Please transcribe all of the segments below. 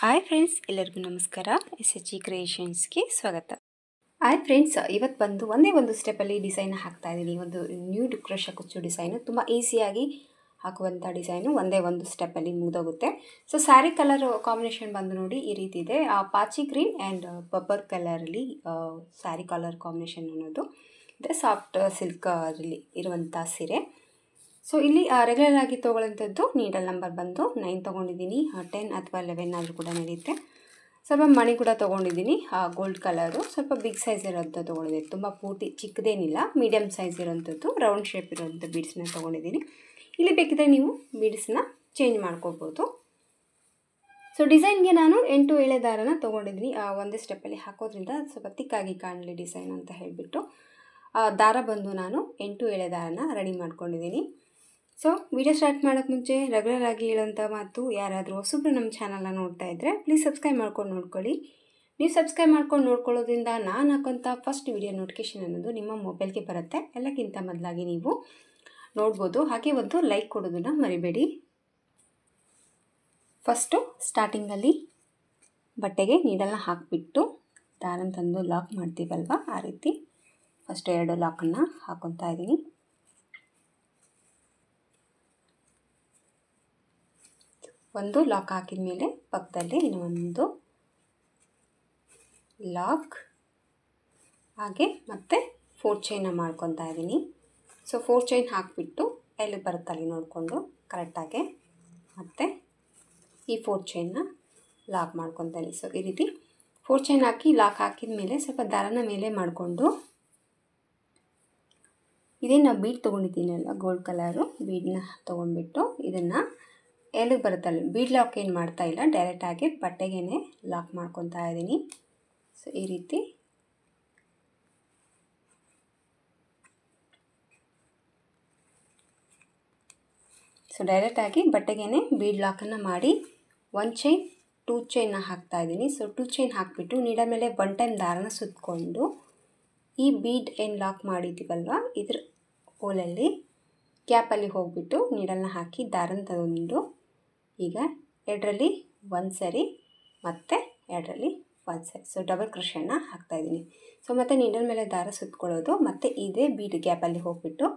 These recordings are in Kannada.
ಹಾಯ್ ಫ್ರೆಂಡ್ಸ್, ಎಲ್ಲರಿಗೂ ನಮಸ್ಕಾರ. SHG ಕ್ರಿಯೇಷನ್ಸ್ಗೆ ಸ್ವಾಗತ. ಹಾಯ್ ಫ್ರೆಂಡ್ಸ್, ಇವತ್ತು ಬಂದು ಒಂದೇ ಒಂದು ಸ್ಟೆಪ್ಪಲ್ಲಿ ಡಿಸೈನ್ ಹಾಕ್ತಾ ಇದ್ದೀನಿ. ಒಂದು ನ್ಯೂ ಕ್ರೋಶಾ ಕುಚ್ಚು ಡಿಸೈನು, ತುಂಬ ಈಸಿಯಾಗಿ ಹಾಕುವಂಥ ಡಿಸೈನು ಒಂದೇ ಒಂದು ಸ್ಟೆಪ್ಪಲ್ಲಿ ಮುಗಿದೋಗುತ್ತೆ. ಸೊ ಸ್ಯಾರಿ ಕಲರ್ ಕಾಂಬಿನೇಷನ್ ಬಂದು ನೋಡಿ ಈ ರೀತಿ ಇದೆ. ಪಾಚಿ ಗ್ರೀನ್ ಆ್ಯಂಡ್ ಪರ್ಪಲ್ ಕಲರಲ್ಲಿ ಸ್ಯಾರಿ ಕಲರ್ ಕಾಂಬಿನೇಷನ್ ಅನ್ನೋದು ಇದೆ. ಸಾಫ್ಟ್ ಸಿಲ್ಕ್ ಅದರಲ್ಲಿ ಇರುವಂಥ ಸೀರೆ. ಸೊ ಇಲ್ಲಿ ರೆಗ್ಯುಲರ್ ಆಗಿ ತೊಗೊಳ್ಳೋಂಥದ್ದು ನೀಡಲ್ ನಂಬರ್ ಬಂದು 9 ತೊಗೊಂಡಿದ್ದೀನಿ. 10 ಅಥವಾ 11 ಆದರೂ ಕೂಡ ನಡೆಯುತ್ತೆ. ಸ್ವಲ್ಪ ಮಣಿ ಕೂಡ ತೊಗೊಂಡಿದ್ದೀನಿ, ಗೋಲ್ಡ್ ಕಲರು. ಸ್ವಲ್ಪ ಬಿಗ್ ಸೈಜ್ ಇರೋಂಥ ತೊಗೊಂಡಿದ್ದೀನಿ, ತುಂಬ ಪೂರ್ತಿ ಚಿಕ್ಕದೇನಿಲ್ಲ, ಮೀಡಿಯಮ್ ಸೈಜ್ ಇರೋಂಥದ್ದು ರೌಂಡ್ ಶೇಪ್ ಇರೋಂಥ ಬೀಡ್ಸ್ನ ತೊಗೊಂಡಿದ್ದೀನಿ. ಇಲ್ಲಿ ಬೇಕಿದ್ದರೆ ನೀವು ಬೀಡ್ಸ್ನ ಚೇಂಜ್ ಮಾಡ್ಕೋಬೋದು. ಸೊ ಡಿಸೈನ್ಗೆ ನಾನು 8 ಎಳೆ ದಾರನ ತೊಗೊಂಡಿದ್ದೀನಿ. ಒಂದೇ ಸ್ಟೆಪ್ಪಲ್ಲಿ ಹಾಕೋದ್ರಿಂದ ಸ್ವಲ್ಪ ತಿಕ್ಕಾಗಿ ಕಾಣಲಿ ಡಿಸೈನ್ ಅಂತ ಹೇಳಿಬಿಟ್ಟು ದಾರ ಬಂದು ನಾನು 8 ಎಳೆ ದಾರನ ರೆಡಿ ಮಾಡ್ಕೊಂಡಿದ್ದೀನಿ. ಸೊ ವಿಡಿಯೋ ಸ್ಟಾರ್ಟ್ ಮಾಡೋಕ್ಕೆ ಮುಂಚೆ ರೆಗ್ಯುಲರ್ ಆಗಿ ಹೇಳೋಂಥ ಮಾತು, ಯಾರಾದರೂ ಹೊಸಬ್ರು ನಮ್ಮ ಚಾನಲ್ನ ನೋಡ್ತಾ ಇದ್ದರೆ ಪ್ಲೀಸ್ ಸಬ್ಸ್ಕ್ರೈಬ್ ಮಾಡ್ಕೊಂಡು ನೋಡ್ಕೊಳ್ಳಿ. ನೀವು ಸಬ್ಸ್ಕ್ರೈಬ್ ಮಾಡ್ಕೊಂಡು ನೋಡ್ಕೊಳ್ಳೋದ್ರಿಂದ ನಾನು ಹಾಕೋಂಥ ಫಸ್ಟ್ ವಿಡಿಯೋ ನೋಟಿಫಿಕೇಷನ್ ಅನ್ನೋದು ನಿಮ್ಮ ಮೊಬೈಲ್ಗೆ ಬರುತ್ತೆ. ಎಲ್ಲಕ್ಕಿಂತ ಮೊದಲಾಗಿ ನೀವು ನೋಡ್ಬೋದು. ಹಾಗೆ ಒಂದು ಲೈಕ್ ಕೊಡೋದನ್ನು ಮರಿಬೇಡಿ. ಫಸ್ಟು ಸ್ಟಾರ್ಟಿಂಗಲ್ಲಿ ಬಟ್ಟೆಗೆ ನೀಡಲ್ನ ಹಾಕಿಬಿಟ್ಟು ದಾರನ ತಂದು ಲಾಕ್ ಮಾಡ್ತೀವಲ್ವ, ಆ ರೀತಿ ಫಸ್ಟ್ 2 ಲಾಕನ್ನು ಹಾಕೊತಾ ಇದ್ದೀನಿ. ಒಂದು ಲಾಕ್ ಹಾಕಿದ ಮೇಲೆ ಪಕ್ಕದಲ್ಲಿ ಇನ್ನೊಂದು ಲಾಕ್, ಹಾಗೆ ಮತ್ತೆ 4 ಚೈನ ಮಾಡ್ಕೊತಾ ಇದ್ದೀನಿ. ಸೊ 4 ಚೈನ್ ಹಾಕಿಬಿಟ್ಟು ಎಲ್ಲಿ ಬರುತ್ತಲ್ಲಿ ನೋಡಿಕೊಂಡು ಕರೆಕ್ಟಾಗಿ ಮತ್ತೆ ಈ 4 ಚೈನ್ನ ಲಾಕ್ ಮಾಡ್ಕೊತೀನಿ. ಸೊ ಈ ರೀತಿ 4 ಚೈನ್ ಹಾಕಿ ಲಾಕ್ ಹಾಕಿದ ಮೇಲೆ ಸ್ವಲ್ಪ ದಾರನ ಮೇಲೆ ಮಾಡಿಕೊಂಡು ಇದೇನು ಬೀಡ್ ತೊಗೊಂಡಿದ್ದೀನಲ್ಲ ಗೋಲ್ಡ್ ಕಲರು ಬೀಡನ್ನ ತೊಗೊಂಡ್ಬಿಟ್ಟು ಇದನ್ನು ಎಲ್ಲಿಗೆ ಬರುತ್ತಲ್ಲ ಬೀಡ್ ಲಾಕ್ ಏನು ಮಾಡ್ತಾ ಇಲ್ಲ, ಡೈರೆಕ್ಟಾಗಿ ಬಟ್ಟೆಗೇ ಲಾಕ್ ಮಾಡ್ಕೊತಾ ಇದ್ದೀನಿ. ಸೊ ಈ ರೀತಿ ಡೈರೆಕ್ಟಾಗಿ ಬಟ್ಟೆಗೇ ಬೀಡ್ ಲಾಕನ್ನು ಮಾಡಿ 1 ಚೈನ್ 2 ಚೈನ್ನ ಹಾಕ್ತಾ ಇದ್ದೀನಿ. ಸೊ 2 ಚೈನ್ ಹಾಕಿಬಿಟ್ಟು ನೀಡಲ್ ಮೇಲೆ 1 ಟೈಮ್ ದಾರನ ಸುತ್ತಕೊಂಡು ಈ ಬೀಡ್ ಏನು ಲಾಕ್ ಮಾಡಿದ್ದೀವಲ್ವ ಇದ್ರ ಹೋಲಲ್ಲಿ ಗ್ಯಾಪಲ್ಲಿ ಹೋಗಿಬಿಟ್ಟು ನೀಡಲ್ನ ಹಾಕಿ ದಾರನ ತಗೊಂಡು ಈಗ 2ರಲ್ಲಿ 1 ಸರಿ ಮತ್ತು 2ರಲ್ಲಿ 1 ಸರಿ, ಸೊ ಡಬಲ್ ಕ್ರೋಶೆನ ಹಾಕ್ತಾಯಿದ್ದೀನಿ. ಸೊ ಮತ್ತು ನೀಡಲ್ ಮೇಲೆ ದಾರ ಸುತ್ತಕೊಳ್ಳೋದು, ಮತ್ತು ಇದೇ ಬೀಡ್ ಗ್ಯಾಪಲ್ಲಿ ಹೋಗಿಬಿಟ್ಟು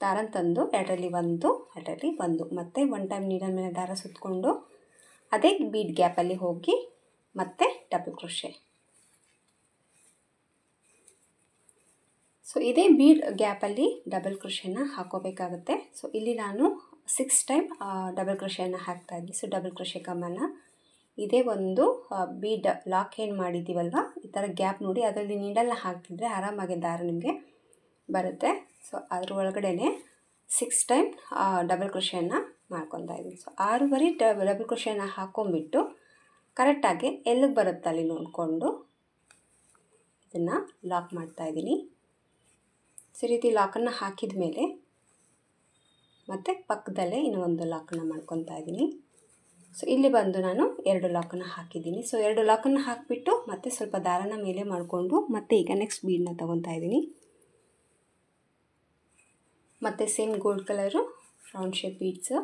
ದಾರನ ತಂದು 2ರಲ್ಲಿ 1 2ರಲ್ಲಿ 1 ಮತ್ತು 1 ಟೈಮ್ ನೀಡಲ್ ಮೇಲೆ ದಾರ ಸುತ್ತಕೊಂಡು ಅದೇ ಬೀಡ್ ಗ್ಯಾಪಲ್ಲಿ ಹೋಗಿ ಮತ್ತೆ ಡಬಲ್ ಕ್ರೋಶೆ. ಸೊ ಇದೇ ಬೀಡ್ ಗ್ಯಾಪಲ್ಲಿ ಡಬಲ್ ಕ್ರೋಶೆನ ಹಾಕೋಬೇಕಾಗುತ್ತೆ. ಸೊ ಇಲ್ಲಿ ನಾನು 6 ಟೈಮ್ ಡಬಲ್ ಕ್ರೋಶೆನ ಹಾಕ್ತಾಯಿದ್ದೀನಿ. ಸೊ ಡಬಲ್ ಕ್ರೋಶೆ ಕಮ್ಮನ್ನು ಇದೇ ಒಂದು ಬೀಡ್ ಲಾಕ್ ಏನು ಮಾಡಿದ್ದೀವಲ್ವ ಈ ಥರ ಗ್ಯಾಪ್ ನೋಡಿ ಅದರಲ್ಲಿ ನೀಡಲ್ನ ಹಾಕಿದರೆ ಆರಾಮಾಗಿ ದಾರ ನಿಮಗೆ ಬರುತ್ತೆ. ಸೊ ಅದ್ರ ಒಳಗಡೆ 6 ಟೈಮ್ ಡಬಲ್ ಕ್ರೋಶೆನ ಮಾಡ್ಕೊತಾ ಇದ್ದೀನಿ. ಸೊ 6 ಬಾರಿ ಡಬಲ್ ಕ್ರೋಶೆನ ಹಾಕ್ಕೊಂಬಿಟ್ಟು ಕರೆಕ್ಟಾಗಿ ಎಲ್ಲಿಗೆ ಬರುತ್ತೆ ಅಲ್ಲಿ ನೋಡಿಕೊಂಡು ಇದನ್ನು ಲಾಕ್ ಮಾಡ್ತಾಯಿದ್ದೀನಿ. ಸೊ ಈ ರೀತಿ ಲಾಕನ್ನು ಹಾಕಿದ ಮೇಲೆ ಮತ್ತು ಪಕ್ಕದಲ್ಲೇ ಇನ್ನೂ ಒಂದು ಲಾಕನ್ನು ಮಾಡ್ಕೊತಾ ಇದ್ದೀನಿ. ಸೊ ಇಲ್ಲಿ ಬಂದು ನಾನು 2 ಲಾಕನ್ನು ಹಾಕಿದ್ದೀನಿ. ಸೊ 2 ಲಾಕನ್ನು ಹಾಕಿಬಿಟ್ಟು ಮತ್ತೆ ಸ್ವಲ್ಪ ದಾರನ ಮೇಲೆ ಮಾಡಿಕೊಂಡು ಮತ್ತೆ ಈಗ ನೆಕ್ಸ್ಟ್ ಬೀಡನ್ನ ತೊಗೊತಾ ಇದ್ದೀನಿ. ಮತ್ತು same gold colour round shape beads.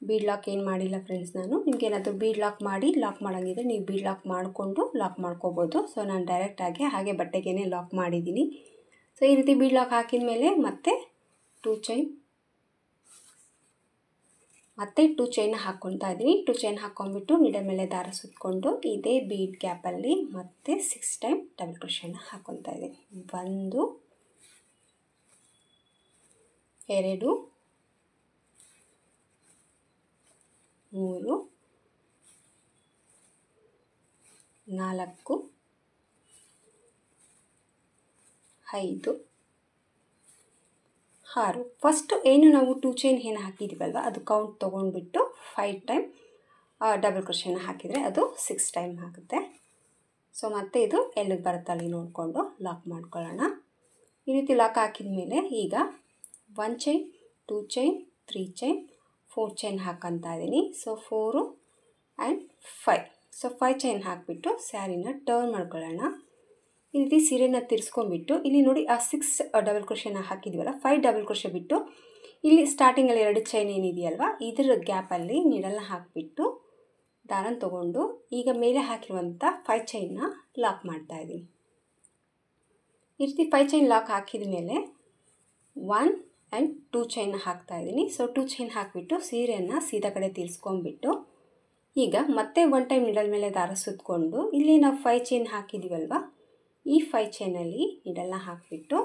Bead lock ಏನು ಮಾಡಿಲ್ಲ ಫ್ರೆಂಡ್ಸ್ ನಾನು. ನಿಮ್ಗೆ ಏನಾದರೂ ಬೀಡ್ ಲಾಕ್ ಮಾಡಿ ಲಾಕ್ ಮಾಡೋಂಗಿದ್ರೆ ನೀವು ಬೀಡ್ ಲಾಕ್ ಮಾಡಿಕೊಂಡು ಲಾಕ್ ಮಾಡ್ಕೋಬೋದು. ಸೊ ನಾನು ಡೈರೆಕ್ಟಾಗಿ ಹಾಗೆ ಬಟ್ಟೆಗೇ ಲಾಕ್ ಮಾಡಿದ್ದೀನಿ. ಸೊ ಈ ರೀತಿ ಬೀಡ್ ಲಾಕ್ ಹಾಕಿದ ಮೇಲೆ ಮತ್ತೆ 2 ಚೈನ್ ಮತ್ತೆ 2 ಚೈನ್ನ ಹಾಕ್ಕೊತಾ ಇದ್ದೀನಿ. 2 ಚೈನ್ ಹಾಕ್ಕೊಂಡ್ಬಿಟ್ಟು ನೀಡಲ್ ಮೇಲೆ ದಾರ ಸುತ್ತಕೊಂಡು ಇದೇ ಬೀಡ್ ಗ್ಯಾಪಲ್ಲಿ ಮತ್ತೆ 6 ಟೈಮ್ ಡಬಲ್ ಕ್ರೋಶೆನ ಹಾಕ್ಕೊತಾ ಇದ್ದೀನಿ. 1 2 3 4 5 6. ಫಸ್ಟು ಏನು ನಾವು 2 ಚೈನ್ ಏನು ಹಾಕಿದ್ದೀವಲ್ವ ಅದು ಕೌಂಟ್ ತೊಗೊಂಡ್ಬಿಟ್ಟು 5 ಟೈಮ್ ಡಬಲ್ ಕ್ರೋಶೆನ ಹಾಕಿದರೆ ಅದು 6 ಟೈಮ್ ಆಗುತ್ತೆ. ಸೊ ಮತ್ತೆ ಇದು ಎಲ್ಲಿಗೆ ಬರುತ್ತೆ ಅಲ್ಲಿ ನೋಡಿಕೊಂಡು ಲಾಕ್ ಮಾಡ್ಕೊಳ್ಳೋಣ. ಈ ರೀತಿ ಲಾಕ್ ಹಾಕಿದ ಮೇಲೆ ಈಗ 1 ಚೈನ್ 2 ಚೈನ್ 3 ಚೈನ್ 4 ಚೈನ್ ಹಾಕ್ಕೊತಾ ಇದ್ದೀನಿ. So 4 and 5. ಸೊ 5 ಚೈನ್ ಹಾಕಿಬಿಟ್ಟು ಸ್ಯಾರಿನ ಟರ್ನ್ ಮಾಡ್ಕೊಳ್ಳೋಣ. ಈ ರೀತಿ ಸೀರೆನ ತಿರ್ಸ್ಕೊಂಡ್ಬಿಟ್ಟು ಇಲ್ಲಿ ನೋಡಿ ಆ 6 ಡಬಲ್ ಕ್ರೋಶೆನ ಹಾಕಿದ್ವಲ್ಲ 5 ಡಬಲ್ ಕ್ರೋಶೆ ಬಿಟ್ಟು ಇಲ್ಲಿ ಸ್ಟಾರ್ಟಿಂಗಲ್ಲಿ 2 ಚೈನ್ ಏನಿದೆಯಲ್ವ ಇದ್ರ ಗ್ಯಾಪಲ್ಲಿ ನೀಡಲ್ನ ಹಾಕಿಬಿಟ್ಟು ದಾರನ ತೊಗೊಂಡು ಈಗ ಮೇಲೆ ಹಾಕಿರುವಂಥ 5 ಚೈನ್ನ ಲಾಕ್ ಮಾಡ್ತಾಯಿದ್ದೀನಿ. ಈ ರೀತಿ 5 ಚೈನ್ ಲಾಕ್ ಹಾಕಿದ ಮೇಲೆ 1 ಆ್ಯಂಡ್ 2 ಚೈನ್ನ ಹಾಕ್ತಾಯಿದ್ದೀನಿ. ಸೊ 2 ಚೈನ್ ಹಾಕಿಬಿಟ್ಟು ಸೀರೆಯನ್ನು ಸೀದಾ ಕಡೆ ತಿರ್ಸ್ಕೊಂಡ್ಬಿಟ್ಟು ಈಗ ಮತ್ತೆ 1 ಟೈಮ್ ನೀಡಲ್ ಮೇಲೆ ದಾರ ಸುತ್ತಕೊಂಡು ಇಲ್ಲಿ ನಾವು 5 ಚೈನ್ ಹಾಕಿದ್ದೀವಲ್ವ, ಈ 5 ಚೈನಲ್ಲಿ ನೀಡಲ್ನ ಹಾಕಿಬಿಟ್ಟು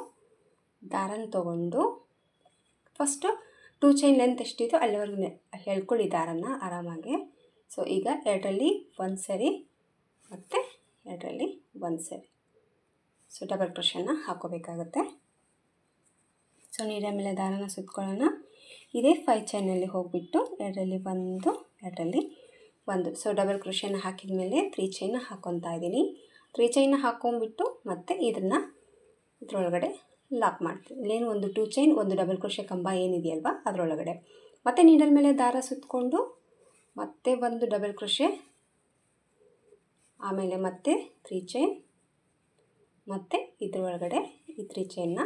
ದಾರನ ತೊಗೊಂಡು ಫಸ್ಟು 2 ಚೈನ್ ಲೆಂತ್ ಎಷ್ಟಿದೆಯೋ ಅಲ್ಲಿವರೆಗೂ ಎಳ್ಕೊಳ್ಳಿ ದಾರನ ಆರಾಮಾಗಿ. ಸೊ ಈಗ 2ರಲ್ಲಿ 1 ಸರಿ ಮತ್ತು 2ರಲ್ಲಿ 1 ಸರಿ. ಸೊ ಡಬಲ್ ಕ್ರೋಶೆನ ಹಾಕೋಬೇಕಾಗುತ್ತೆ. ಸೊ ನೀಡಲ್ ಮೇಲೆ ದಾರನ ಸುತ್ಕೊಳ್ಳೋಣ. ಇದೇ 5 ಚೈನಲ್ಲಿ ಹೋಗಿಬಿಟ್ಟು 2ರಲ್ಲಿ 1 2ರಲ್ಲಿ 1. ಸೊ ಡಬಲ್ ಕ್ರೋಶೆನ ಹಾಕಿದ ಮೇಲೆ 3 ಚೈನ್ನ ಹಾಕ್ಕೊತಾ ಇದ್ದೀನಿ. 3 ಚೈನ್ನ ಹಾಕ್ಕೊಂಬಿಟ್ಟು ಮತ್ತೆ ಇದನ್ನು ಇದರೊಳಗಡೆ ಲಾಕ್ ಮಾಡ್ತೀನಿ. ಇಲ್ಲೇನು ಒಂದು 2 ಚೈನ್ ಒಂದು ಡಬಲ್ ಕ್ರೋಶೆ ಕಂಬ ಏನಿದೆಯಲ್ವ ಅದರೊಳಗಡೆ ಮತ್ತೆ ನೀಡಲ್ ಮೇಲೆ ದಾರ ಸುತ್ತಕೊಂಡು ಮತ್ತೆ ಒಂದು ಡಬಲ್ ಕ್ರೋಶೆ, ಆಮೇಲೆ ಮತ್ತೆ 3 ಚೈನ್, ಮತ್ತು ಇದರೊಳಗಡೆ ಈ 3 ಚೈನ್ನ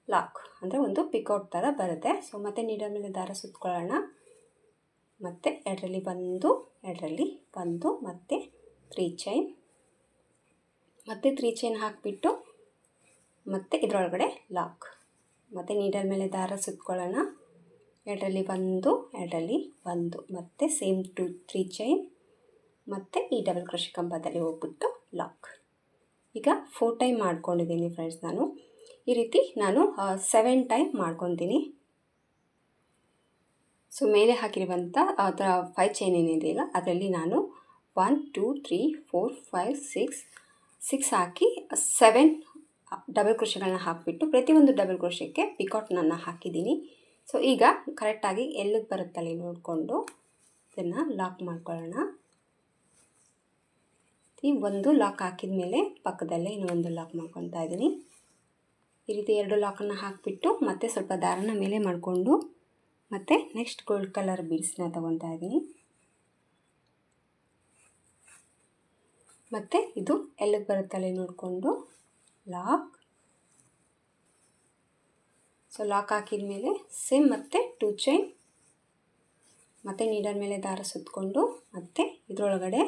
ಲಾಕ್ ಅಂದರೆ ಒಂದು ಪಿಕೌಟ್ ಥರ ಬರುತ್ತೆ. ಸೊ ಮತ್ತೆ ನೀಡಲ್ ಮೇಲೆ ದಾರ ಸುತ್ತಕೊಳ್ಳೋಣ. ಮತ್ತು 2ರಲ್ಲಿ 1 2ರಲ್ಲಿ 1 ಮತ್ತು 3 ಚೈನ್, ಮತ್ತು 3 ಚೈನ್ ಹಾಕಿಬಿಟ್ಟು ಮತ್ತು ಇದರೊಳಗಡೆ ಲಾಕ್, ಮತ್ತು ನೀಡಲ್ ಮೇಲೆ ದಾರ ಸುತ್ತಕೊಳ್ಳೋಣ. 2ರಲ್ಲಿ 1 2ರಲ್ಲಿ 1 ಮತ್ತು ಸೇಮ್ 3 ಚೈನ್, ಮತ್ತು ಈ ಡಬಲ್ ಕ್ರೋಶೆ ಕಂಬದಲ್ಲಿ ಹೋಗ್ಬಿಟ್ಟು ಲಾಕ್. ಈಗ 4 ಟೈಮ್ ಮಾಡ್ಕೊಂಡಿದ್ದೀನಿ ಫ್ರೆಂಡ್ಸ್. ನಾನು ಈ ರೀತಿ 7 ಟೈಮ್ ಮಾಡ್ಕೊತೀನಿ. ಸೊ ಮೇಲೆ ಹಾಕಿರುವಂಥ ಅದರ 5 ಚೈನ್ ಏನಿದೆಯಲ್ಲ ಅದರಲ್ಲಿ ನಾನು 1 2 3 4 5 6 ಹಾಕಿ 7 ಡಬಲ್ ಕ್ರೋಶೆಗಳನ್ನ ಹಾಕಿಬಿಟ್ಟು ಪ್ರತಿಯೊಂದು ಡಬಲ್ ಕ್ರೋಶೆಗೆ ಪಿಕಾಟ್ನನ್ನು ಹಾಕಿದ್ದೀನಿ. ಸೊ ಈಗ ಕರೆಕ್ಟಾಗಿ ಎಲ್ಲಿಗೆ ಬರುತ್ತಲ್ಲಿ ನೋಡಿಕೊಂಡು ಇದನ್ನು ಲಾಕ್ ಮಾಡ್ಕೊಳ್ಳೋಣ. ಈ ಒಂದು ಲಾಕ್ ಹಾಕಿದ ಮೇಲೆ ಪಕ್ಕದಲ್ಲೇ ಇನ್ನೊಂದು ಲಾಕ್ ಮಾಡ್ಕೊತಾ ಇದ್ದೀನಿ. ಈ ರೀತಿ 2 ಲಾಕನ್ನು ಹಾಕಿಬಿಟ್ಟು ಮತ್ತೆ ಸ್ವಲ್ಪ ದಾರನ ಮೇಲೆ ಮಾಡಿಕೊಂಡು ಮತ್ತು ನೆಕ್ಸ್ಟ್ ಗೋಲ್ಡ್ ಕಲರ್ ಬೀಡ್ಸ್ನ ತೊಗೊತಾ ಇದ್ದೀನಿ. ಮತ್ತು ಇದು ಎಲ್ಲಿಗೆ ಬರುತ್ತಲ್ಲಿ ನೋಡಿಕೊಂಡು ಲಾಕ್. ಸೊ ಲಾಕ್ ಹಾಕಿದ ಮೇಲೆ ಸೇಮ್ ಮತ್ತೆ 2 ಚೈನ್, ಮತ್ತು ನೀಡಲ್ ಮೇಲೆ ದಾರ ಸುತ್ತಕೊಂಡು ಮತ್ತು ಇದರೊಳಗಡೆ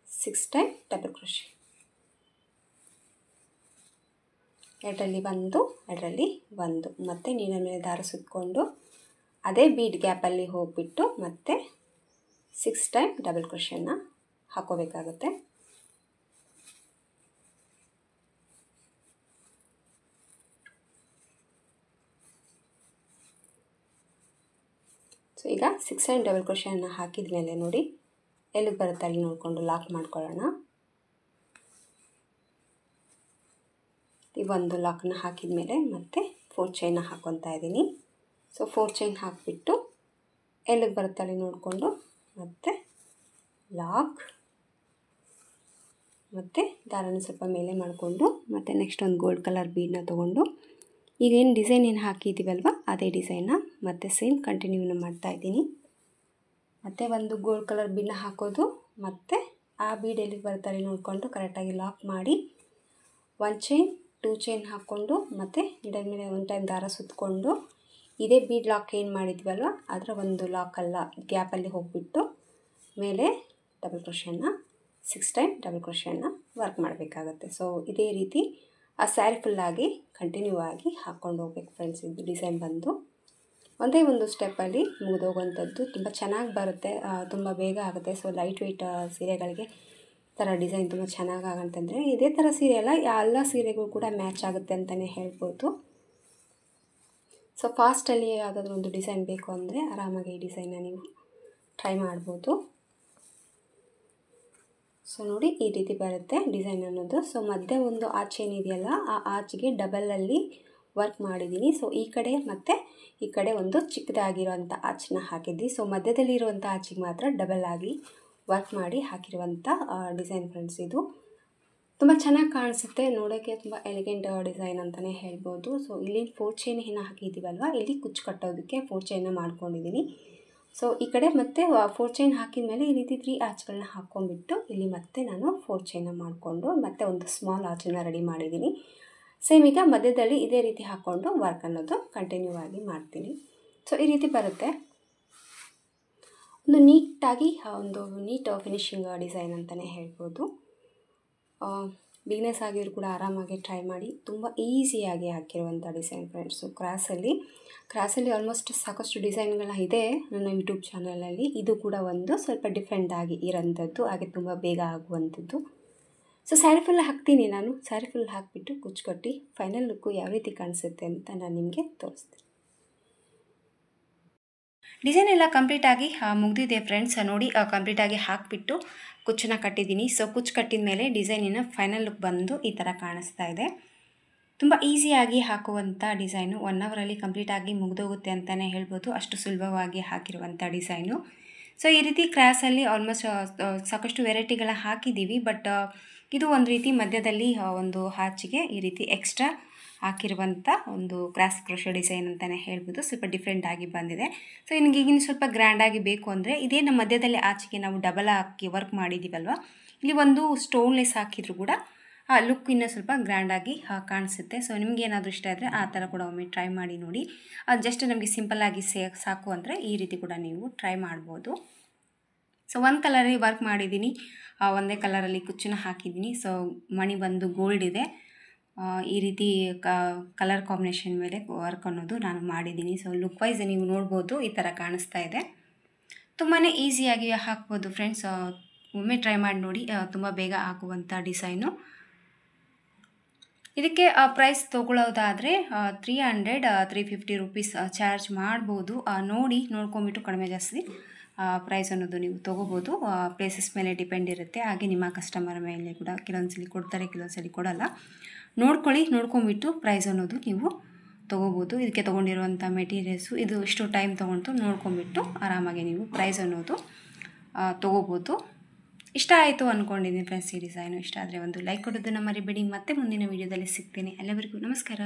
6 ಟೈಮ್ ಡಬಲ್ ಕ್ರೋಶೆ. 2ರಲ್ಲಿ 1 2ರಲ್ಲಿ 1 ಮತ್ತು ನೀಡಲ್ ಮೇಲೆ ದಾರ ಸುತ್ತಕೊಂಡು ಅದೇ ಬೀಡ್ ಗ್ಯಾಪಲ್ಲಿ ಹೋಗಿಬಿಟ್ಟು ಮತ್ತೆ 6 ಟೈಮ್ ಡಬಲ್ ಕ್ರೋಶೆನ ಹಾಕೋಬೇಕಾಗುತ್ತೆ. ಸೊ ಈಗ 6 ಟೈಮ್ ಡಬಲ್ ಕ್ರೋಶೆನ ಹಾಕಿದ ಮೇಲೆ ನೋಡಿ ಎಲ್ಲಿಗೆ ಬರುತ್ತೆ ಅಲ್ಲಿ ನೋಡಿಕೊಂಡು ಲಾಕ್ ಮಾಡ್ಕೊಳ್ಳೋಣ. ಈ ಒಂದು ಲಾಕ್ನ ಹಾಕಿದ ಮೇಲೆ ಮತ್ತೆ 4 ಚೈನ್ನ ಹಾಕ್ಕೊತಾ ಇದ್ದೀನಿ. ಸೊ 4 ಚೈನ್ ಹಾಕಿಬಿಟ್ಟು ಎಲ್ಲಿಗೆ ಬರುತ್ತೆ ಅಲ್ಲಿ ನೋಡಿಕೊಂಡು ಮತ್ತೆ ಲಾಕ್, ಮತ್ತು ದಾರನ ಸ್ವಲ್ಪ ಮೇಲೆ ಮಾಡಿಕೊಂಡು ಮತ್ತು ನೆಕ್ಸ್ಟ್ ಒಂದು ಗೋಲ್ಡ್ ಕಲರ್ ಬೀಡನ್ನ ತೊಗೊಂಡು ಈಗೇನು ಡಿಸೈನ್ ಏನು ಹಾಕಿದ್ದೀವಲ್ವ ಅದೇ ಡಿಸೈನ್ನ ಮತ್ತೆ ಸೇಮ್ ಕಂಟಿನ್ಯೂನ ಮಾಡ್ತಾಯಿದ್ದೀನಿ. ಮತ್ತು ಒಂದು ಗೋಲ್ಡ್ ಕಲರ್ ಬೀಡನ್ನ ಹಾಕೋದು, ಮತ್ತು ಆ ಬೀಡ್ ಎಲ್ಲಿಗೆ ಬರ್ತಾರೆ ನೋಡಿಕೊಂಡು ಕರೆಕ್ಟಾಗಿ ಲಾಕ್ ಮಾಡಿ 1 ಚೈನ್ 2 ಚೈನ್ ಹಾಕ್ಕೊಂಡು ಮತ್ತು ನೀಡಲ್ ಮೇಲೆ 1 ಟೈಮ್ ದಾರ ಸುತ್ತಕೊಂಡು ಇದೇ ಬೀಡ್ ಲಾಕ್ ಏನು ಮಾಡಿದ್ವಲ್ವ ಅದರ ಒಂದು ಲಾಕಲ್ಲ ಗ್ಯಾಪಲ್ಲಿ ಹೋಗಿಬಿಟ್ಟು ಮೇಲೆ ಡಬಲ್ ಕ್ರೋಶೆನ 6 ಟೈಮ್ ಡಬಲ್ ಕ್ರೋಶೆನ ವರ್ಕ್ ಮಾಡಬೇಕಾಗತ್ತೆ. ಸೊ ಇದೇ ರೀತಿ ಆ ಸ್ಯಾರಿ ಫುಲ್ಲಾಗಿ ಕಂಟಿನ್ಯೂ ಆಗಿ ಹಾಕ್ಕೊಂಡು ಹೋಗ್ಬೇಕು ಫ್ರೆಂಡ್ಸ್. ಇದು ಡಿಸೈನ್ ಬಂದು ಒಂದೇ ಒಂದು ಸ್ಟೆಪ್ಪಲ್ಲಿ ಮುಗಿದೋಗುವಂಥದ್ದು, ತುಂಬ ಚೆನ್ನಾಗಿ ಬರುತ್ತೆ, ತುಂಬ ಬೇಗ ಆಗುತ್ತೆ. ಸೊ ಲೈಟ್ ವೆಯ್ಟ್ ಸೀರೆಗಳಿಗೆ ಈ ಥರ ಡಿಸೈನ್ ತುಂಬ ಚೆನ್ನಾಗಾಗಂತಂದರೆ ಇದೇ ಥರ ಸೀರೆ ಅಲ್ಲ ಎಲ್ಲ ಸೀರೆಗೂ ಕೂಡ ಮ್ಯಾಚ್ ಆಗುತ್ತೆ ಅಂತಲೇ ಹೇಳ್ಬೋದು. ಸೊ ಫಾಸ್ಟಲ್ಲಿ ಯಾವುದಾದ್ರೂ ಒಂದು ಡಿಸೈನ್ ಬೇಕು ಅಂದರೆ ಆರಾಮಾಗಿ ಈ ಡಿಸೈನ್ನ ನೀವು ಟ್ರೈ ಮಾಡ್ಬೋದು. ಸೊ ನೋಡಿ ಈ ರೀತಿ ಬರುತ್ತೆ ಡಿಸೈನ್ ಅನ್ನೋದು. ಸೊ ಮಧ್ಯೆ ಒಂದು ಆಚ್ ಏನಿದೆಯಲ್ಲ ಆ ಆಚಿಗೆ ಡಬಲಲ್ಲಿ ವರ್ಕ್ ಮಾಡಿದ್ದೀನಿ. ಸೊ ಈ ಕಡೆ ಮತ್ತು ಈ ಕಡೆ ಒಂದು ಚಿಕ್ಕದಾಗಿರೋಂಥ ಆಚನ್ನ ಹಾಕಿದ್ವಿ. ಸೊ ಮಧ್ಯದಲ್ಲಿರುವಂಥ ಆಚಿಗೆ ಮಾತ್ರ ಡಬಲ್ ಆಗಿ ವರ್ಕ್ ಮಾಡಿ ಹಾಕಿರುವಂಥ ಡಿಸೈನ್ ಫ್ರೆಂಡ್ಸ್. ಇದು ತುಂಬ ಚೆನ್ನಾಗಿ ಕಾಣಿಸುತ್ತೆ, ನೋಡೋಕ್ಕೆ ತುಂಬ ಎಲಿಗೆಂಟ್ ಡಿಸೈನ್ ಅಂತಲೇ ಹೇಳ್ಬೋದು. ಸೊ ಇಲ್ಲಿ 4 ಚೈನ್ ಏನು ಹಾಕಿದ್ದೀವಲ್ವ ಇಲ್ಲಿ ಕುಚ್ಚು ಕಟ್ಟೋದಕ್ಕೆ 4 ಚೈನ್ನ ಮಾಡ್ಕೊಂಡಿದ್ದೀನಿ. ಸೊ ಈ ಕಡೆ ಮತ್ತೆ 4 ಚೈನ್ ಹಾಕಿದ ಮೇಲೆ ಈ ರೀತಿ 3 ಆಚ್ಗಳನ್ನ ಹಾಕ್ಕೊಂಡ್ಬಿಟ್ಟು ಇಲ್ಲಿ ಮತ್ತೆ ನಾನು 4 ಚೈನ್ನ ಮಾಡಿಕೊಂಡು ಮತ್ತೆ ಒಂದು ಸ್ಮಾಲ್ ಆಚನ್ನ ರೆಡಿ ಮಾಡಿದ್ದೀನಿ. ಸೇಮ್ ಈಗ ಮಧ್ಯದಲ್ಲಿ ಇದೇ ರೀತಿ ಹಾಕ್ಕೊಂಡು ವರ್ಕ್ ಅನ್ನೋದು ಕಂಟಿನ್ಯೂ ಆಗಿ ಮಾಡ್ತೀನಿ. ಸೊ ಈ ರೀತಿ ಬರುತ್ತೆ. ಒಂದು ನೀಟಾಗಿ ಒಂದು ನೀಟ್ ಫಿನಿಶಿಂಗ್ ಡಿಸೈನ್ ಅಂತಲೇ ಹೇಳ್ಬೋದು. ಬಿಗ್ನೆಸ್ ಆಗಿದ್ರು ಕೂಡ ಆರಾಮಾಗಿ ಟ್ರೈ ಮಾಡಿ. ತುಂಬ ಈಸಿಯಾಗಿ ಹಾಕಿರುವಂಥ ಡಿಸೈನ್ ಫ್ರೆಂಡ್ಸು. ಕ್ರಾಸಲ್ಲಿ ಆಲ್ಮೋಸ್ಟ್ ಸಾಕಷ್ಟು ಡಿಸೈನ್ಗಳ ಇದೆ ನನ್ನ ಯೂಟ್ಯೂಬ್ ಚಾನಲಲ್ಲಿ. ಇದು ಕೂಡ ಒಂದು ಸ್ವಲ್ಪ ಡಿಫ್ರೆಂಟಾಗಿ ಇರೋಂಥದ್ದು, ಹಾಗೆ ತುಂಬ ಬೇಗ ಆಗುವಂಥದ್ದು. ಸೊ ಸ್ಯಾರಿ ಫುಲ್ ಹಾಕ್ತೀನಿ ನಾನು. ಸ್ಯಾರಿ ಫುಲ್ ಹಾಕಿಬಿಟ್ಟು ಕುಚ್ಚು ಕಟ್ಟಿ ಫೈನಲ್ ಲುಕ್ಕು ಯಾವ ರೀತಿ ಕಾಣಿಸುತ್ತೆ ಅಂತ ನಾನು ನಿಮಗೆ ತೋರಿಸ್ತೀನಿ. ಡಿಸೈನ್ ಎಲ್ಲ ಕಂಪ್ಲೀಟಾಗಿ ಮುಗಿದಿದೆ ಫ್ರೆಂಡ್ಸ್. ನೋಡಿ ಕಂಪ್ಲೀಟಾಗಿ ಹಾಕಿಬಿಟ್ಟು ಕುಚ್ಚನ್ನ ಕಟ್ಟಿದ್ದೀನಿ. ಸೊ ಕುಚ್ಚು ಕಟ್ಟಿದ ಮೇಲೆ ಡಿಸೈನಿನ ಫೈನಲ್ ಲುಕ್ ಬಂದು ಈ ಥರ ಕಾಣಿಸ್ತಾ ಇದೆ. ತುಂಬ ಈಸಿಯಾಗಿ ಹಾಕುವಂಥ ಡಿಸೈನು. 1 ಅವರಲ್ಲಿ ಕಂಪ್ಲೀಟಾಗಿ ಮುಗಿದೋಗುತ್ತೆ ಅಂತಲೇ ಹೇಳ್ಬೋದು, ಅಷ್ಟು ಸುಲಭವಾಗಿ ಹಾಕಿರುವಂಥ ಡಿಸೈನು. ಸೊ ಈ ರೀತಿ ಕ್ರಾಸಲ್ಲಿ ಆಲ್ಮೋಸ್ಟ್ ಸಾಕಷ್ಟು ವೆರೈಟಿಗಳ ಹಾಕಿದ್ದೀವಿ. ಬಟ್ ಇದು ಒಂದು ರೀತಿ ಮಧ್ಯದಲ್ಲಿ ಒಂದು ಹಾಚಿಗೆ ಈ ರೀತಿ ಎಕ್ಸ್ಟ್ರಾ ಹಾಕಿರುವಂಥ ಒಂದು ಕ್ರಾಸ್ ಕ್ರೋಶೆ ಡಿಸೈನ್ ಅಂತಲೇ ಹೇಳ್ಬೋದು. ಸ್ವಲ್ಪ ಡಿಫ್ರೆಂಟಾಗಿ ಬಂದಿದೆ. ಸೊ ಇನ್ನು ಸ್ವಲ್ಪ ಗ್ರ್ಯಾಂಡಾಗಿ ಬೇಕು ಅಂದರೆ ಇದೇ ನಮ್ಮ ಮಧ್ಯದಲ್ಲಿ ಆಚೆಗೆ ನಾವು ಡಬಲ್ ಹಾಕಿ ವರ್ಕ್ ಮಾಡಿದ್ದೀವಲ್ವ, ಇಲ್ಲಿ ಒಂದು ಸ್ಟೋನ್ಲೆಸ್ ಹಾಕಿದ್ರು ಕೂಡ ಆ ಲುಕ್ ಇನ್ನೂ ಸ್ವಲ್ಪ ಗ್ರ್ಯಾಂಡಾಗಿ ಕಾಣಿಸುತ್ತೆ. ಸೊ ನಿಮಗೇನಾದರೂ ಇಷ್ಟ ಆದರೆ ಆ ಥರ ಕೂಡ ಒಮ್ಮೆ ಟ್ರೈ ಮಾಡಿ ನೋಡಿ. ಅದು ಜಸ್ಟ್ ನಮಗೆ ಸಿಂಪಲ್ಲಾಗಿ ಸಾಕು ಅಂದರೆ ಈ ರೀತಿ ಕೂಡ ನೀವು ಟ್ರೈ ಮಾಡ್ಬೋದು. ಸೊ ಒಂದು ಕಲರಲ್ಲಿ ವರ್ಕ್ ಮಾಡಿದ್ದೀನಿ, ಒಂದೇ ಕಲರಲ್ಲಿ ಕುಚ್ಚನ್ನ ಹಾಕಿದ್ದೀನಿ. ಸೊ ಮಣಿ ಬಂದು ಗೋಲ್ಡ್ ಇದೆ. ಈ ರೀತಿ ಕಲರ್ ಕಾಂಬಿನೇಷನ್ ಮೇಲೆ ವರ್ಕ್ ಅನ್ನೋದು ನಾನು ಮಾಡಿದ್ದೀನಿ. ಸೊ ಲುಕ್ ವೈಸ್ ನೀವು ನೋಡ್ಬೋದು ಈ ಥರ ಕಾಣಿಸ್ತಾ ಇದೆ. ತುಂಬಾ ಈಸಿಯಾಗಿ ಹಾಕ್ಬೋದು ಫ್ರೆಂಡ್ಸ್. ಒಮ್ಮೆ ಟ್ರೈ ಮಾಡಿ ನೋಡಿ, ತುಂಬ ಬೇಗ ಆಗುವಂಥ ಡಿಸೈನು. ಇದಕ್ಕೆ ಪ್ರೈಸ್ ತೊಗೊಳ್ಳೋದಾದರೆ 300-350 ರುಪೀಸ್ ಚಾರ್ಜ್ ಮಾಡ್ಬೋದು. ನೋಡ್ಕೊಂಬಿಟ್ಟು ಕಡಿಮೆ ಜಾಸ್ತಿ ಪ್ರೈಸ್ ಅನ್ನೋದು ನೀವು ತೊಗೋಬೋದು. ಪ್ಲೇಸಸ್ ಮೇಲೆ ಡಿಪೆಂಡ್ ಇರುತ್ತೆ, ಹಾಗೆ ನಿಮ್ಮ ಕಸ್ಟಮರ್ ಮೇಲೆ ಕೂಡ. ಕೆಲವೊಂದ್ಸಲಿ ಕೊಡ್ತಾರೆ, ಕೆಲವೊಂದ್ಸಲಿ ಕೊಡಲ್ಲ. ನೋಡ್ಕೊಂಬಿಟ್ಟು ಪ್ರೈಸ್ ಅನ್ನೋದು ನೀವು ತೊಗೋಬೋದು. ಇದಕ್ಕೆ ತೊಗೊಂಡಿರುವಂಥ ಮೆಟೀರಿಯಲ್ಸು ಇದು ಇಷ್ಟು ಟೈಮ್ ತೊಗೊಂಡು ನೋಡ್ಕೊಂಬಿಟ್ಟು ಆರಾಮಾಗಿ ನೀವು ಪ್ರೈಸ್ ಅನ್ನೋದು ತೊಗೋಬೋದು. ಇಷ್ಟ ಆಯಿತು ಅಂದ್ಕೊಂಡಿದ್ದೀನಿ ಫ್ರೆಂಡ್ಸ್ ಈ ಡಿಸೈನು. ಇಷ್ಟ ಆದರೆ ಒಂದು ಲೈಕ್ ಕೊಡೋದನ್ನು ಮರಿಬೇಡಿ. ಮತ್ತೆ ಮುಂದಿನ ವೀಡಿಯೋದಲ್ಲಿ ಸಿಗ್ತೇನೆ. ಅಲ್ಲಿವರೆಗೂ ನಮಸ್ಕಾರ.